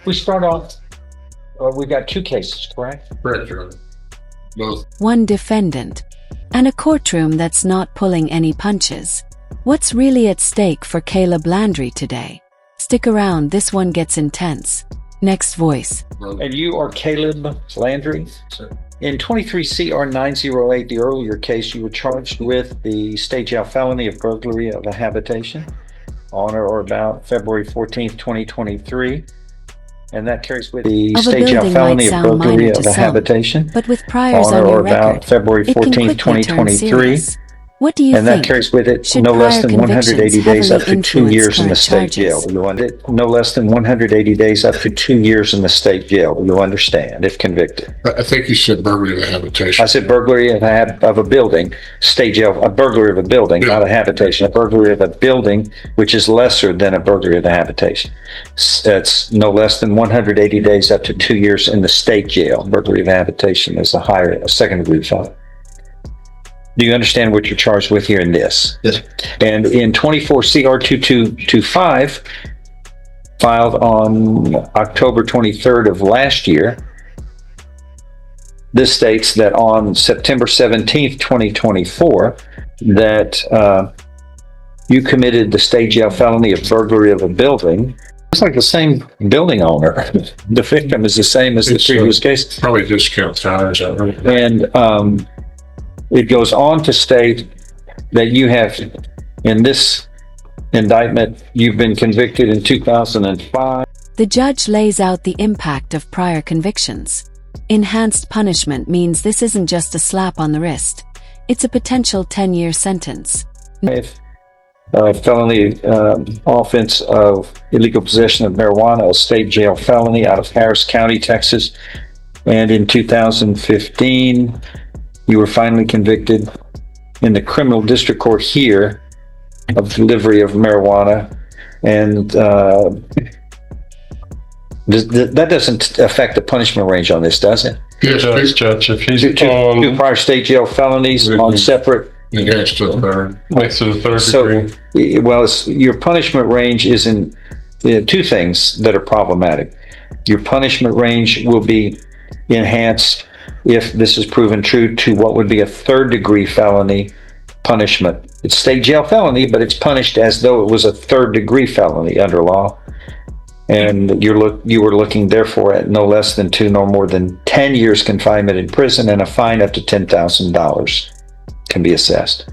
We start off, we got two cases, correct? Correct, Your Honor. Both. One defendant, and a courtroom that's not pulling any punches. What's really at stake for Caleb Landry today? Stick around, this one gets intense. Next voice. And you are Caleb Landry? Sir. In 23 CR 908, the earlier case, you were charged with the state jail felony of burglary of a habitation on or about February 14th, 2023. And that carries with the Of a state jail building felony might of sound burglary minor of to a some, habitation but with priors on on or your about record, February it can 14th, quickly turn 2023. serious. What do you And think? that carries with it Should no less prior than 180 convictions days up heavily to 2 influence years in the current state jail. charges? You want it? No less than 180 days up to 2 years in the state jail. You'll understand if convicted. I think you said burglary of a habitation. I said burglary of a building, state jail, a burglary of a building, Yeah. not a habitation. A burglary of a building, which is lesser than a burglary of a habitation. That's no less than 180 days up to 2 years in the state jail. Burglary of a habitation is a second degree felony. Do you understand what you're charged with here in this? Yes. And in 24 CR 2225, filed on October 23rd of last year, this states that on September 17th, 2024, that you committed the state jail felony of burglary of a building. It's like the same building owner. The victim is the same as the previous case. Probably discount tires. And it goes on to state that you have, in this indictment, you've been convicted in 2005. The judge lays out the impact of prior convictions. Enhanced punishment means this isn't just a slap on the wrist. It's a potential 10-year sentence. Felony offense of illegal possession of marijuana, a state jail felony out of Harris County, Texas. And in 2015, you were finally convicted in the criminal district court here of delivery of marijuana. And that doesn't affect the punishment range on this, does it? Yes, please, Judge. If he's Two prior state jail felonies on separate. Next to the third. Next to the third degree. Well, your punishment range is in two things that are problematic. Your punishment range will be enhanced if this is proven true to what would be a third degree felony punishment. It's state jail felony, but it's punished as though it was a third degree felony under law. And you were looking therefore at no less than 2 nor more than 10 years confinement in prison, and a fine up to $10,000 can be assessed.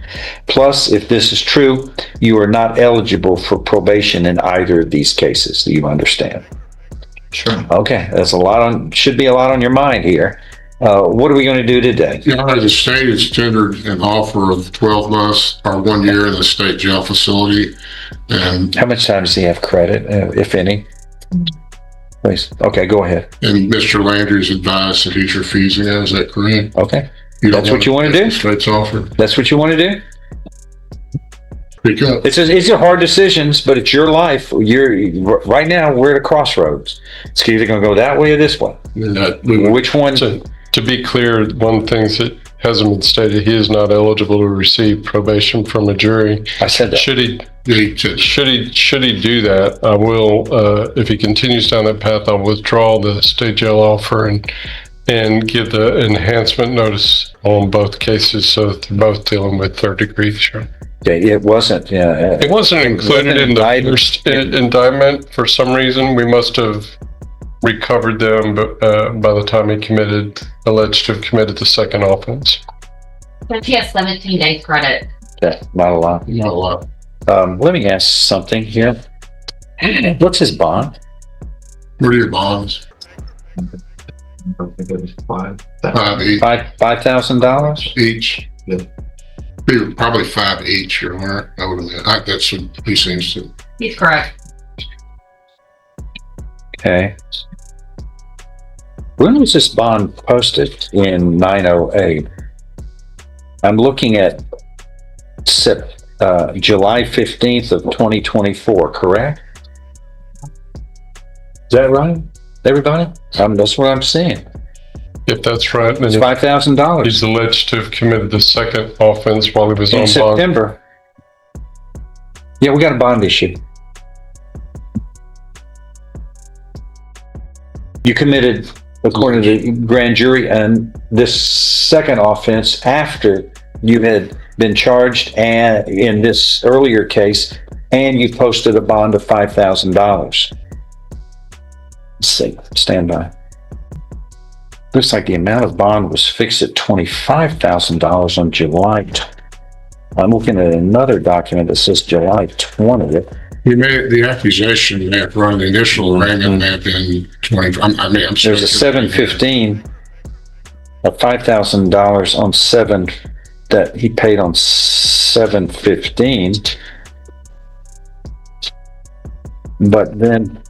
Plus, if this is true, you are not eligible for probation in either of these cases. Do you understand? Sure. Okay, that's should be a lot on your mind here. What are we going to do today? Your Honor, the state has tendered an offer of 12 months or 1 year in the state jail facility. And How much time does he have credit, if any? Please. Okay, go ahead. Mr. Landry's advised that he's refusing that. Is that correct? Okay. Don't That's what you want to do? The state's offer. That's what you want to do? Speak up. It's a hard decisions, but it's your life. Right now, we're at a crossroads. It's either going to go that way or this way. Which one? To be clear, one thing that hasn't been stated, he is not eligible to receive probation from a jury. I said that. Should he do that, I will, if he continues down that path, I'll withdraw the state jail offer and give the enhancement notice on both cases, so that they're both dealing with third degree. Sure. Okay, it wasn't. Yeah, It wasn't included in the first indictment for some reason. We must have recovered them by the time he alleged to have committed the second offense. He has 17 days credit. yeah, not a lot. Not a lot. Let me ask something here. What's his bond? What are your bonds? I think it was 5. $5,000? Each. Yeah. Be probably 5 each, Your Honor. I would have. That's what he seems to. He's correct. Okay. When was this bond posted? In 908. I'm looking at July 15th of 2024, correct? Is that right, everybody? That's what I'm seeing. If that's right, then It's $5,000 he's alleged to have committed the second offense while he was in on bond. September. Yeah, we got a bond issue. You committed, according to the grand jury, and this second offense after you had been charged and in this earlier case, and you posted a bond of $5,000. Let's see, stand by. Looks like the amount of bond was fixed at $25,000 on July. I'm looking at another document that says July 20th. You made the accusation that run the initial arraignment may have been 20. I'm There's a 715 of $5,000 on 7 that he paid on 715. But then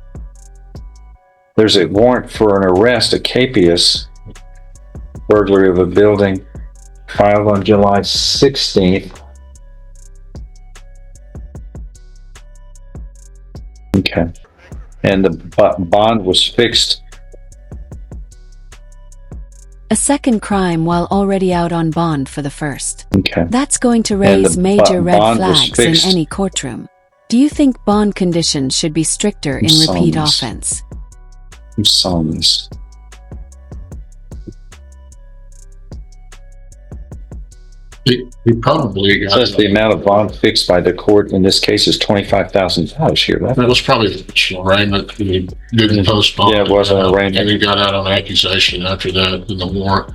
there's a warrant for an arrest at Capias, burglary of a building, filed on July 16th. Okay. And the bond was fixed. A second crime while already out on bond for the first. Okay. That's going to And raise the major red bond was flags in fixed. any courtroom. Do you think bond conditions should be stricter in repeat Sons. offense? Sons. He probably got Says the amount of bond fixed by the court in this case is $25,000 here. that was probably the initial arraignment. He didn't post bond. Yeah, it was an arraignment. And he got out on accusation after that, and the warrant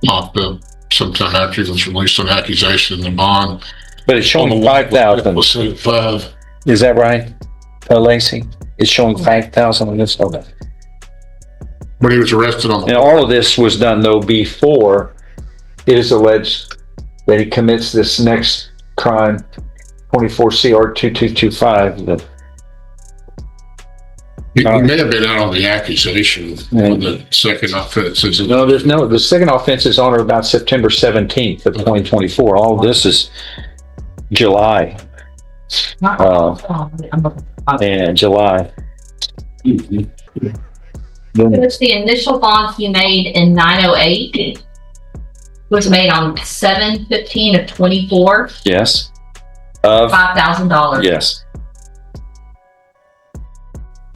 popped up sometime after he was released on accusation and the bond. But it's showing It 5,000. was at 5. Is that right, Lacey? It's showing 5,000 on this. Okay. When he was arrested on And the, all of this was done though before it is alleged that he commits this next crime, 24 CR 2225. That he may have been out on the accusation on the second offense. the second offense is on or about September 17th of 2024. All of this is July and July. It was the initial bond he made in 908. Was made on 7/15 of 24, Yes. Of $5,000. yes.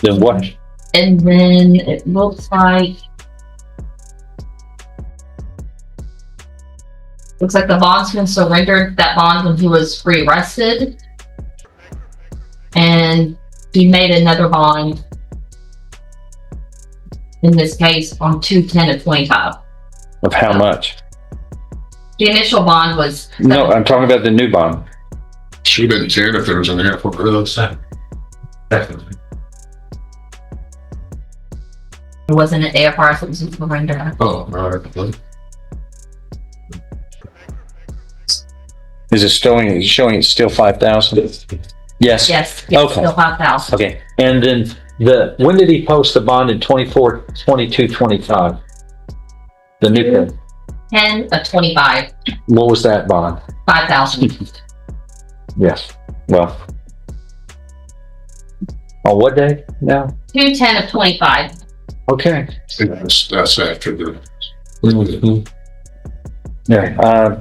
Then what? And then it looks like the bondsman surrendered that bond when he was rearrested, and he made another bond in this case on 2/10 of 25. Of how much? The initial bond was No, I'm talking about the new bond. Should have been 10 if there was an airport. Definitely. it wasn't an AFR, so it was a surrender. Oh, right. Is it showing it's still 5,000? Yes. Yes, Okay. still 5,000. Okay. And then when did he post the bond in 24, 22, 25? The new thing. 10 of 25, What was that bond? 5,000. Yes. Well, on what day now? 2/10 of 25. Okay. That's after the. Yeah.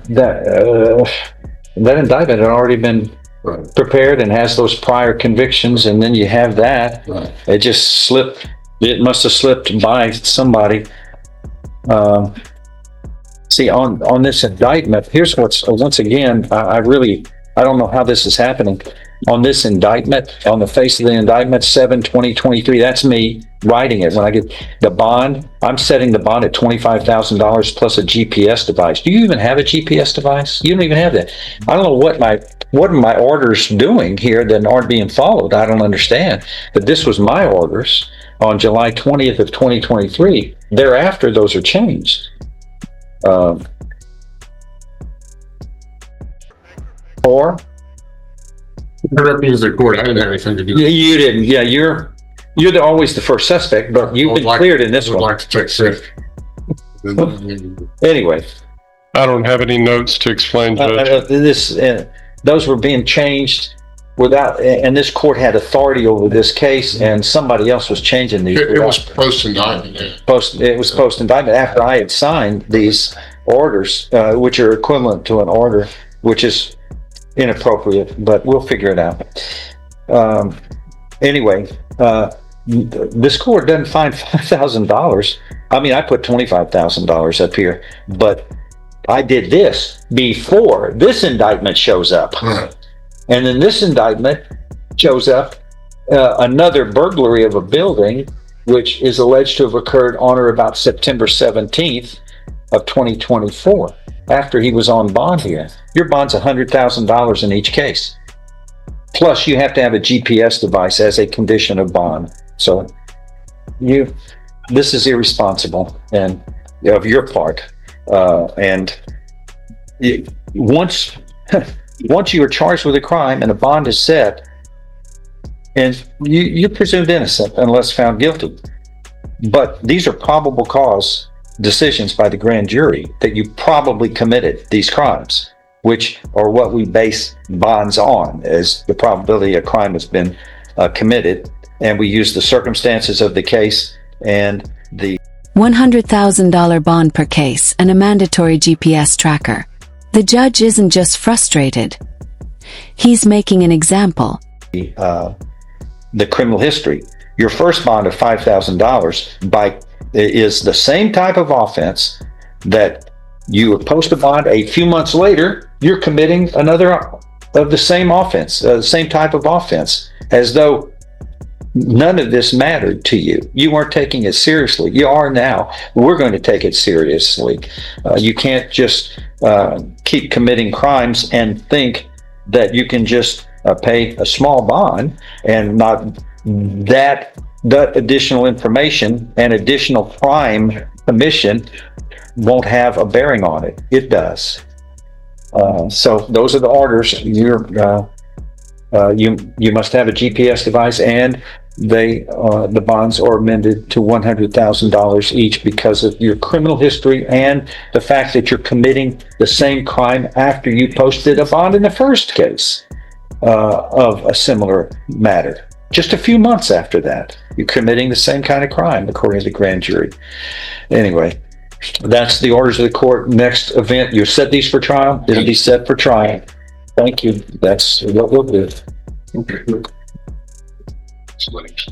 That indictment had already been Right. prepared and has those prior convictions, and then you have that. Right. It just slipped. It must have slipped by somebody. See, on this indictment, here's what's, once again, I don't know how this is happening. On this indictment, on the face of the indictment, 7/20/23, that's me writing it. When I get the bond, I'm setting the bond at $25,000 plus a GPS device. Do you even have a GPS device? You don't even have that. I don't know what are my orders doing here that aren't being followed. I don't understand. But this was my orders on July 20th of 2023. Thereafter, those are changed. Or Interrupting the court. I didn't have anything to do with it. you didn't. Yeah, you're always the first suspect, but you've been cleared in this I would one. like to take credit. Anyway, I don't have any notes to explain, Judge. those were being changed without, and this court had authority over this case, and somebody else was changing these. It was post-indictment. It was post indictment after I had signed these orders, which are equivalent to an order, which is inappropriate, but we'll figure it out. Anyway, this court doesn't find $5,000. I mean, I put $25,000 up here, but I did this before this indictment shows up. Right. And then this indictment shows up, another burglary of a building, which is alleged to have occurred on or about September 17th of 2024, after he was on bond here. Your bond's $100,000 in each case. Plus, you have to have a GPS device as a condition of bond. So this is irresponsible and of your part. Once you are charged with a crime and a bond is set, and you're presumed innocent unless found guilty. But these are probable cause decisions by the grand jury that you probably committed these crimes, which are what we base bonds on, as the probability a crime has been committed. And we use the circumstances of the case and the $100,000 bond per case and a mandatory GPS tracker. The judge isn't just frustrated. He's making an example. The criminal history. Your first bond of $5,000 is the same type of offense that you post a bond. A few months later, you're committing another of the same offense, same type of offense, as though none of this mattered to you. You weren't taking it seriously. You are now. We're going to take it seriously. You can't just keep committing crimes and think that you can just pay a small bond and not that additional information and additional crime commission won't have a bearing on it. It does. So those are the orders. You must have a GPS device, and the bonds are amended to $100,000 each because of your criminal history and the fact that you're committing the same crime after you posted a bond in the first case of a similar matter. Just a few months after that, you're committing the same kind of crime, according to the grand jury. Anyway, that's the orders of the court. Next event, you set these for trial. It'll be set for trial. Thank you. That's what we'll do. Switch.